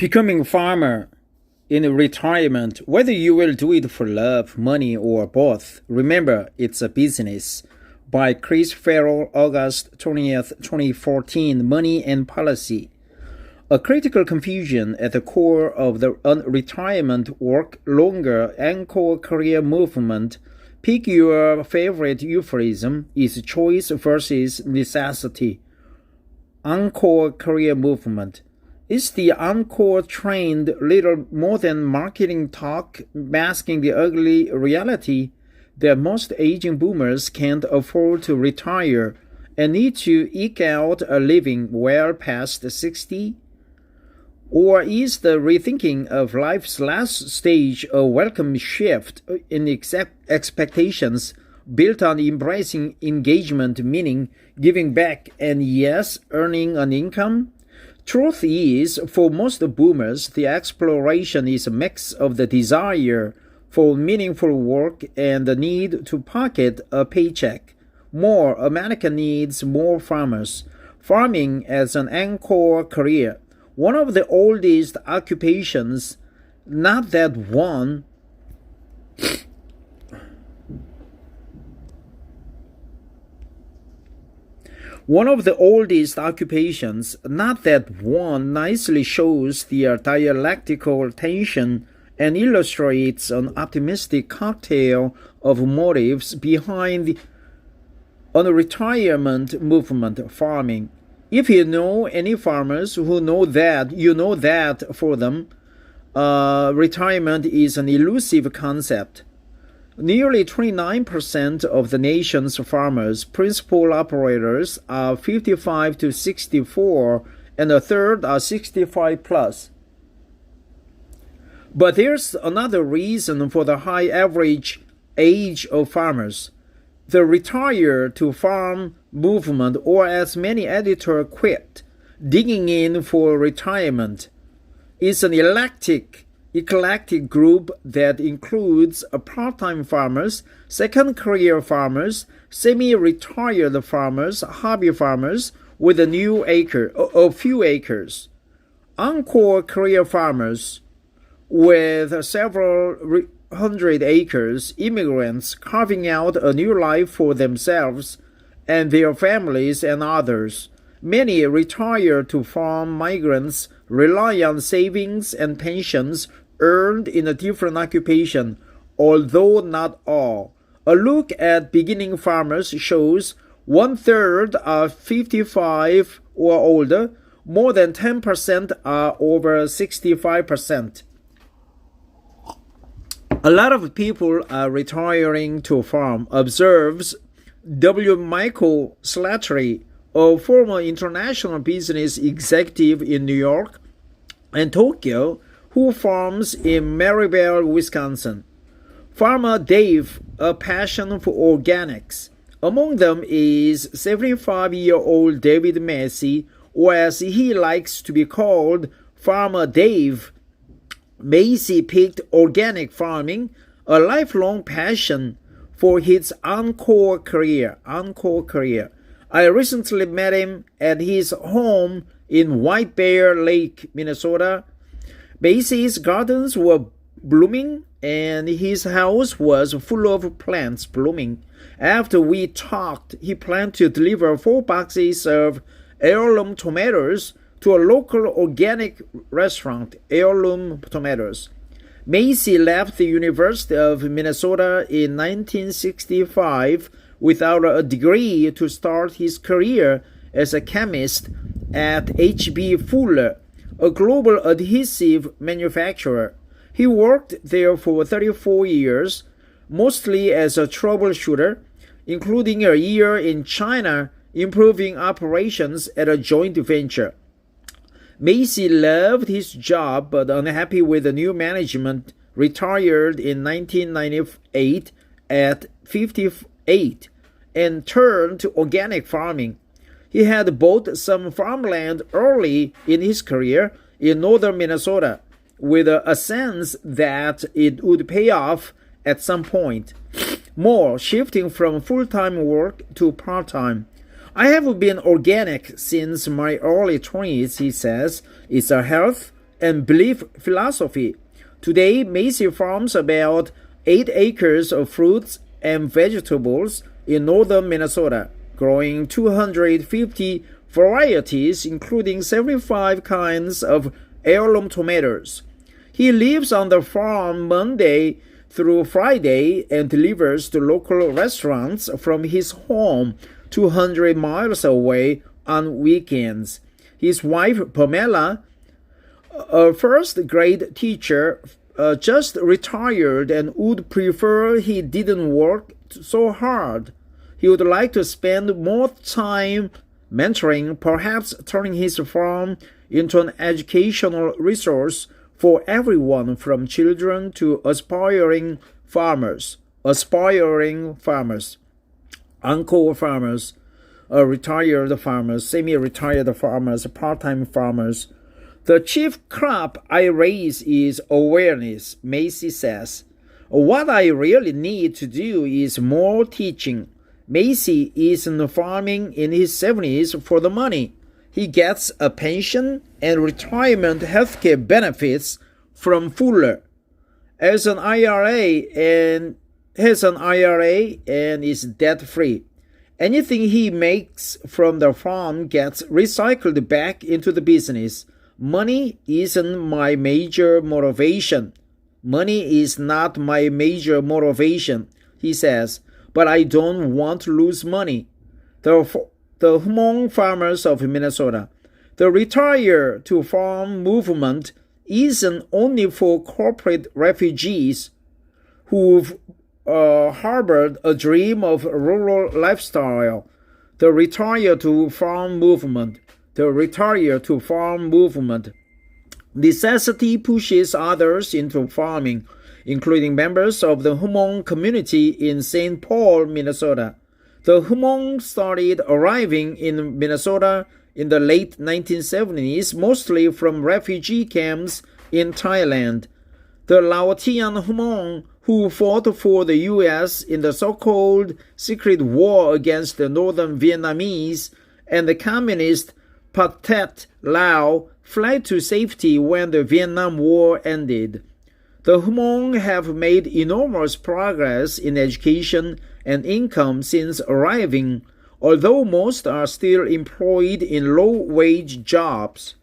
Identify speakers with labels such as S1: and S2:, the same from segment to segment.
S1: Becoming a farmer in retirement, whether you will do it for love, money, or both, remember it's a business. By Chris Farrell, August 20th, 2014, Money and Policy. A critical confusion at the core of the retirement work longer encore career movement. Pick your favorite euphemism is choice versus necessity. Encore career movement. Is the encore trend little more than marketing talk masking the ugly reality that most aging boomers can't afford to retire and need to eke out a living well past 60? Or is the rethinking of life's last stage a welcome shift in expectations built on embracing engagement, meaning giving back, and yes, earning an income? Truth is, for most boomers, the exploration is a mix of the desire for meaningful work and the need to pocket a paycheck. More America needs more farmers. Farming as an encore career, one of the oldest occupations, not that one nicely shows the dialectical tension and illustrates an optimistic cocktail of motives behind the retirement movement, farming. If you know any farmers who know that, you know that for them, retirement is an elusive concept. Nearly 29% of the nation's farmers, principal operators, are 55 to 64, and a third are 65 plus. But there's another reason for the high average age of farmers. The retire to farm movement, or as many editors quit, digging in for retirement, is an eclectic group that includes part-time farmers, second career farmers, semi-retired farmers, hobby farmers with a few acres, encore career farmers with several hundred acres, immigrants carving out a new life for themselves and their families, and others. Many retire to farm migrants rely on savings and pensions earned in a different occupation, although not all. A look at beginning farmers shows 1/3 are 55 or older, more than 10% are over 65%. A lot of people are retiring to farm, observes W. Michael Slattery, a former international business executive in New York and Tokyo, who farms in Maryville, Wisconsin. Farmer Dave, a passion for organics. Among them is 75-year-old David Massey, or as he likes to be called, Farmer Dave. Massey picked organic farming, a lifelong passion, for his encore career. I recently met him at his home in White Bear Lake, Minnesota. Massey's gardens were blooming and his house was full of plants blooming. After we talked, he planned to deliver 4 boxes of heirloom tomatoes to a local organic restaurant, Heirloom Tomatoes. Massey left the University of Minnesota in 1965 without a degree to start his career as a chemist at H.B. Fuller, a global adhesive manufacturer. He worked there for 34 years, mostly as a troubleshooter, including a year in China improving operations at a joint venture. Massey loved his job but unhappy with the new management, retired in 1998 at 58 and turned to organic farming. He had bought some farmland early in his career in northern Minnesota with a sense that it would pay off at some point. More shifting from full-time work to part-time. I have been organic since my early 20s, he says. It's a health and belief philosophy. Today, Macy farms about 8 acres of fruits and vegetables in northern Minnesota, growing 250 varieties, including 75 kinds of heirloom tomatoes. He lives on the farm Monday through Friday and delivers to local restaurants from his home 200 miles away on weekends. His wife, Pamela, a first-grade teacher, just retired and would prefer he didn't work so hard. He would like to spend more time mentoring, perhaps turning his farm into an educational resource for everyone from children to aspiring farmers. Encore farmers, retired farmers, semi-retired farmers, part-time farmers. The chief crop I raise is awareness, Macy says. What I really need to do is more teaching. Macy isn't farming in his 70s for the money. He gets a pension and retirement healthcare benefits from Fuller. Has an IRA and is debt-free. Anything he makes from the farm gets recycled back into the business. Money isn't my major motivation. Money is not my major motivation, he says, but I don't want to lose money. The Hmong farmers of Minnesota. The retire to farm movement isn't only for corporate refugees who've harbored a dream of rural lifestyle. The retire to farm movement. Necessity pushes others into farming, including members of the Hmong community in St. Paul, Minnesota. The Hmong started arriving in Minnesota in the late 1970s, mostly from refugee camps in Thailand. The Laotian Hmong who fought for the U.S. in the so-called secret war against the northern Vietnamese and the communist Pathet Lao fled to safety when the Vietnam War ended. The Hmong have made enormous progress in education and income since arriving, although most are still employed in low-wage jobs.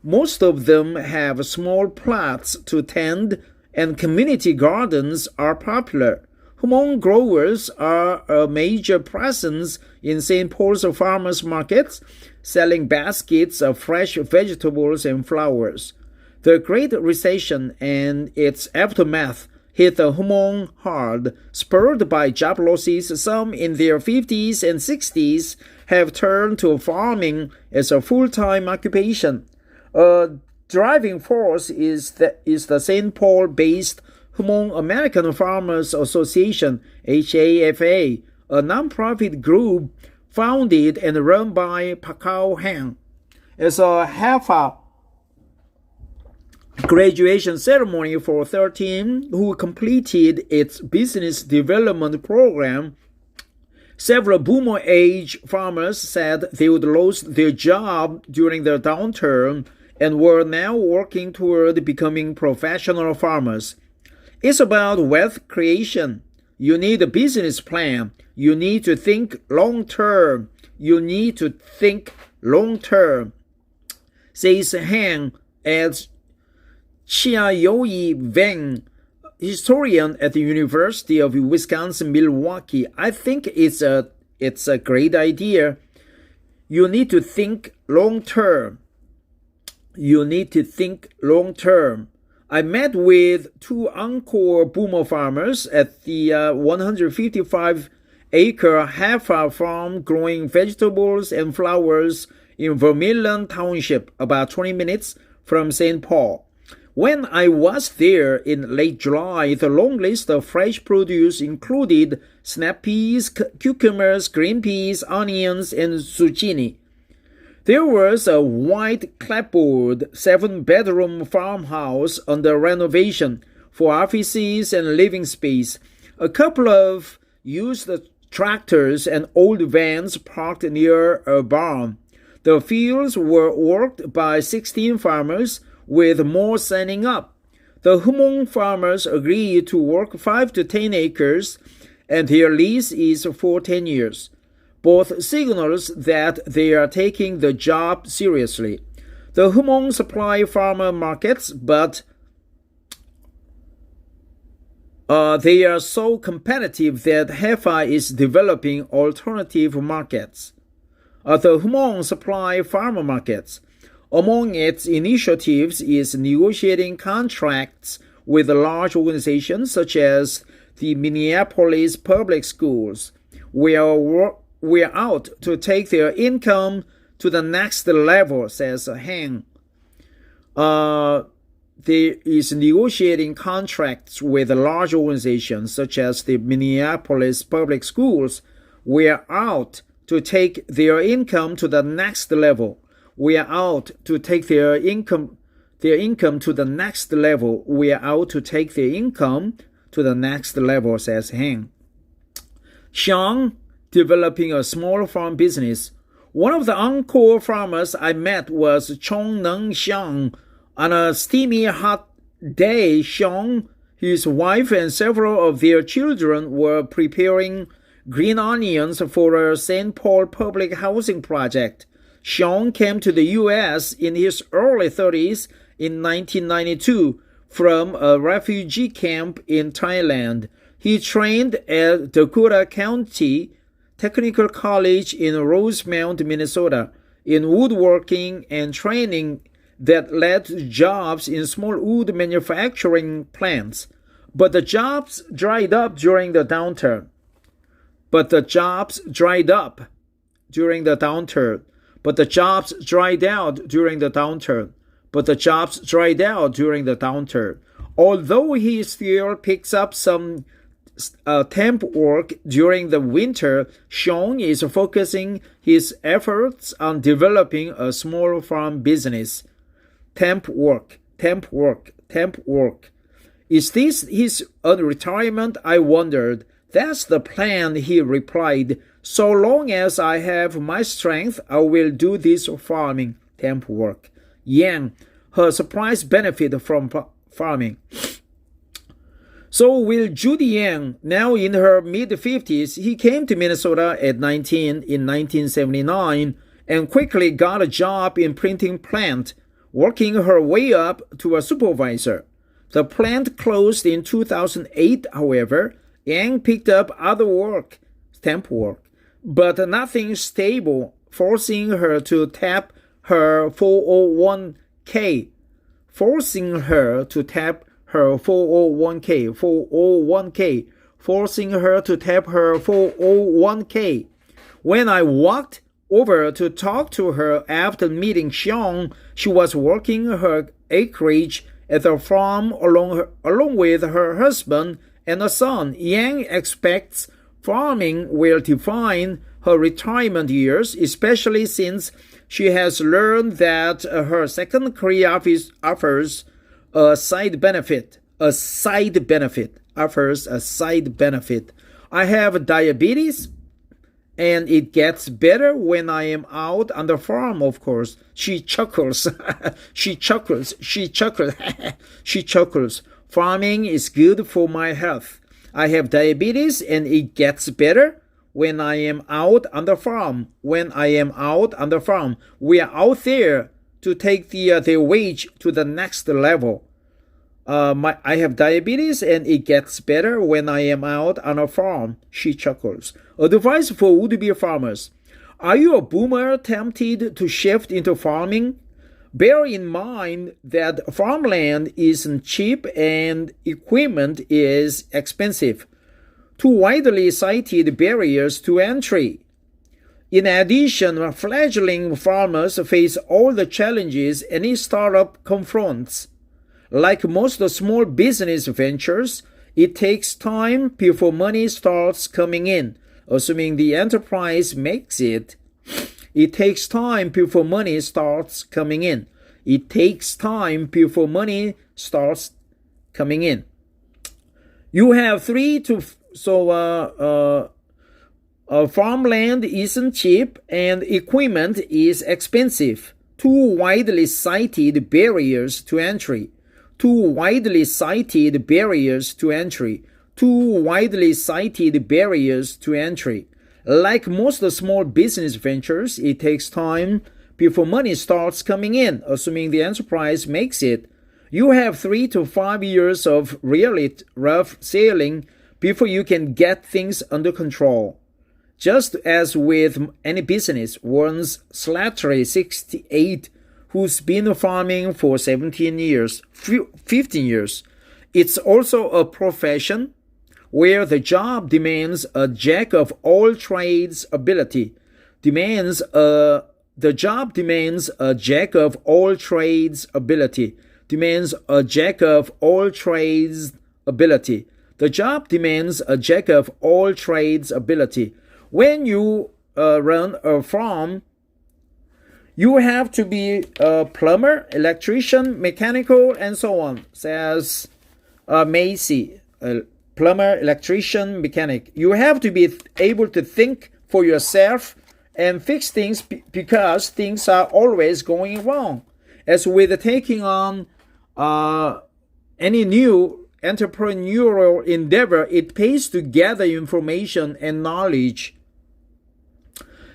S1: Most of them have small plots to tend, and community gardens are popular. Hmong growers are a major presence in St. Paul's farmers markets, selling baskets of fresh vegetables and flowers. The Great Recession and its aftermath hit the Hmong hard, spurred by job losses. Some in their 50s and 60s have turned to farming as a full-time occupation. A driving force is the St. Paul-based Hmong American Farmers Association, HAFA, a nonprofit group founded and run by Pahk. As a HAFA graduation ceremony for 13 who completed its business development program, several boomer-age farmers said they would lose their job during the downturn and were now working toward becoming professional farmers. It's about wealth creation. You need a business plan. You need to think long-term. Says Han as Chiaoyi Wang, historian at the University of Wisconsin-Milwaukee. I think it's a great idea. You need to think long-term. I met with 2 encore boomer farmers at the 155-acre Hafa farm growing vegetables and flowers in Vermillion Township, about 20 minutes from St. Paul. When I was there in late July, the long list of fresh produce included snap peas, cucumbers, green peas, onions, and zucchini. There was a white clapboard 7-bedroom farmhouse under renovation for offices and living space. A couple of used tractors and old vans parked near a barn. The fields were worked by 16 farmers, with more signing up. The Hmong farmers agreed to work 5 to 10 acres, and their lease is for 10 years. Both signals that they are taking the job seriously. The Hmong supply farmer markets, but they are so competitive that Hefei is developing alternative markets. The Hmong supply farmer markets. Among its initiatives is negotiating contracts with large organizations such as the Minneapolis Public Schools. We are out to take their income to the next level, says Hang. There is negotiating contracts with large organizations such as the Minneapolis Public Schools. We are out to take their income to the next level. We are out to take their income to the next level. We are out to take their income to the next level, says Hang. Xiang, developing a small farm business. One of the encore farmers I met was Chong Neng Xiang. On a steamy hot day, Xiang, his wife, and several of their children were preparing green onions for a St. Paul public housing project. Xiang came to the U.S. in his early 30s in 1992 from a refugee camp in Thailand. He trained at Dakota County Technical College in Rosemount, Minnesota, in woodworking and training that led to jobs in small wood manufacturing plants. But the jobs dried up during the downturn. But the jobs dried out during the downturn. Although he still picks up some temp work during the winter, Xiang is focusing his efforts on developing a small farm business. Temp work. Is this his retirement? I wondered. That's the plan, he replied. So long as I have my strength, I will do this farming, temp work. Yang, her surprise benefit from farming. So will Judy Yang, now in her mid-50s. He came to Minnesota at 19 in 1979 and quickly got a job in printing plant, working her way up to a supervisor. The plant closed in 2008, however. Yang picked up other work, temp work, but nothing stable, forcing her to tap her 401k. When I walked over to talk to her after meeting Xiang, she was working her acreage at the farm along with her husband and a son. Yang expects farming will define her retirement years, especially since she has learned that her second career offers a side benefit. I have diabetes, and it gets better when I am out on the farm, of course. She chuckles. Farming is good for my health. I have diabetes, and it gets better when I am out on the farm. We are out there to take their wage to the next level. I have diabetes, and it gets better when I am out on a farm. She chuckles. Advice for would-be farmers. Are you a boomer tempted to shift into farming? Bear in mind that farmland isn't cheap and equipment is expensive. Two widely cited barriers to entry. In addition, fledgling farmers face all the challenges any startup confronts. Like most small business ventures, it takes time before money starts coming in, assuming the enterprise makes it. It takes time before money starts coming in. You have 3 to Farmland isn't cheap and equipment is expensive. Two widely cited barriers to entry. Two widely cited barriers to entry. Two widely cited barriers to entry. Like most small business ventures, it takes time before money starts coming in, assuming the enterprise makes it. You have 3 to 5 years of really rough sailing before you can get things under control. Just as with any business, Warren's Slattery, 68, who's been farming for 15 years, it's also a profession where the job demands a jack of all trades ability. The job demands a jack of all trades ability. Demands a jack of all trades ability. The job demands a jack of all trades ability. When you run a farm, you have to be a plumber, electrician, mechanical, and so on, says Macy. Plumber, electrician, mechanic. You have to be able to think for yourself and fix things because things are always going wrong. As with taking on any new entrepreneurial endeavor, it pays to gather information and knowledge.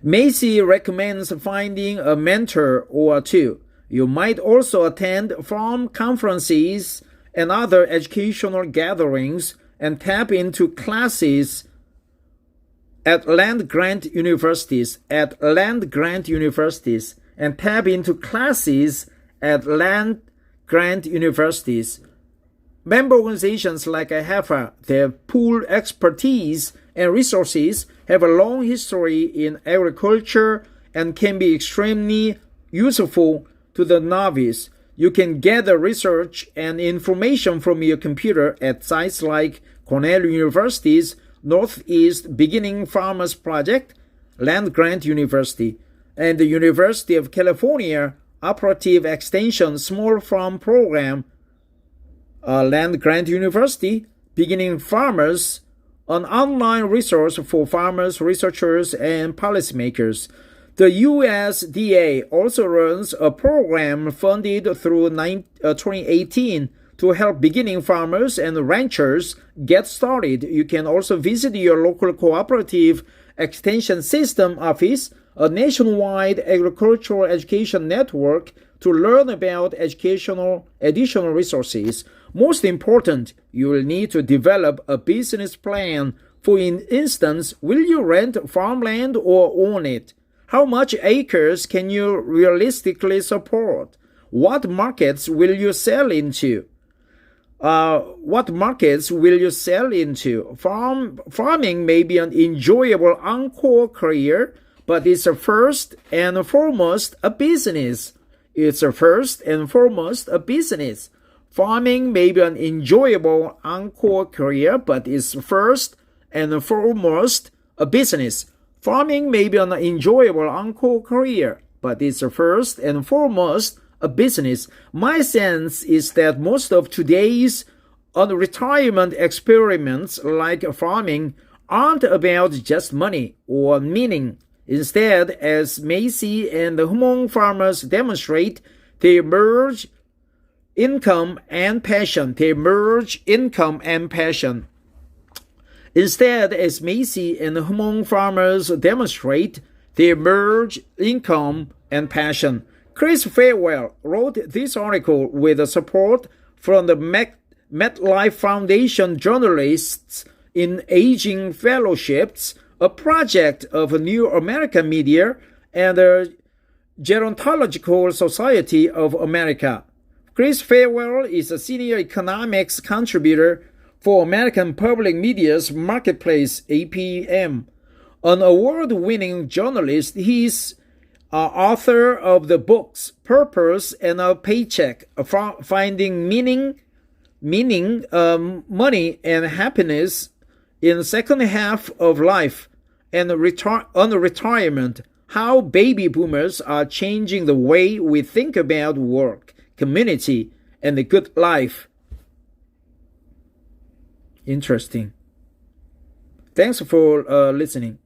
S1: Macy recommends finding a mentor or two. You might also attend farm conferences and other educational gatherings and tap into classes at land-grant universities, and tap into classes at land-grant universities. Member organizations like HEFA, their pool expertise and resources have a long history in agriculture and can be extremely useful to the novice. You can gather research and information from your computer at sites like Cornell University's Northeast Beginning Farmers Project, Land Grant University, and the University of California Operative Extension Small Farm Program, Land Grant University, Beginning Farmers, an online resource for farmers, researchers, and policymakers. The USDA also runs a program funded through 2018 to help beginning farmers and ranchers get started. You can also visit your local cooperative extension system office, a nationwide agricultural education network, to learn about additional resources. Most important, you will need to develop a business plan. For instance, will you rent farmland or own it? How much acres can you realistically support? What markets will you sell into? Farming may be an enjoyable encore career, but it's first and foremost a business. Farming may be an enjoyable encore career, but it's first and foremost a business. Farming may be an enjoyable encore career, but it's first and foremost a business. My sense is that most of today's retirement experiments like farming aren't about just money or meaning. Instead, as Macy and the Hmong farmers demonstrate, they merge income and passion. Instead, as Macy and the Hmong farmers demonstrate, they merge income and passion. Chris Farewell wrote this article with the support from the MetLife Foundation Journalists in Aging Fellowships, a project of New American Media and the Gerontological Society of America. Chris Farewell is a senior economics contributor for American Public Media's Marketplace, APM. An award-winning journalist, he's author of the books Purpose and a Paycheck, Finding Meaning, Money, and Happiness in the Second Half of Life, and on retirement, how baby boomers are changing the way we think about work, community, and the good life. Interesting. Thanks for listening.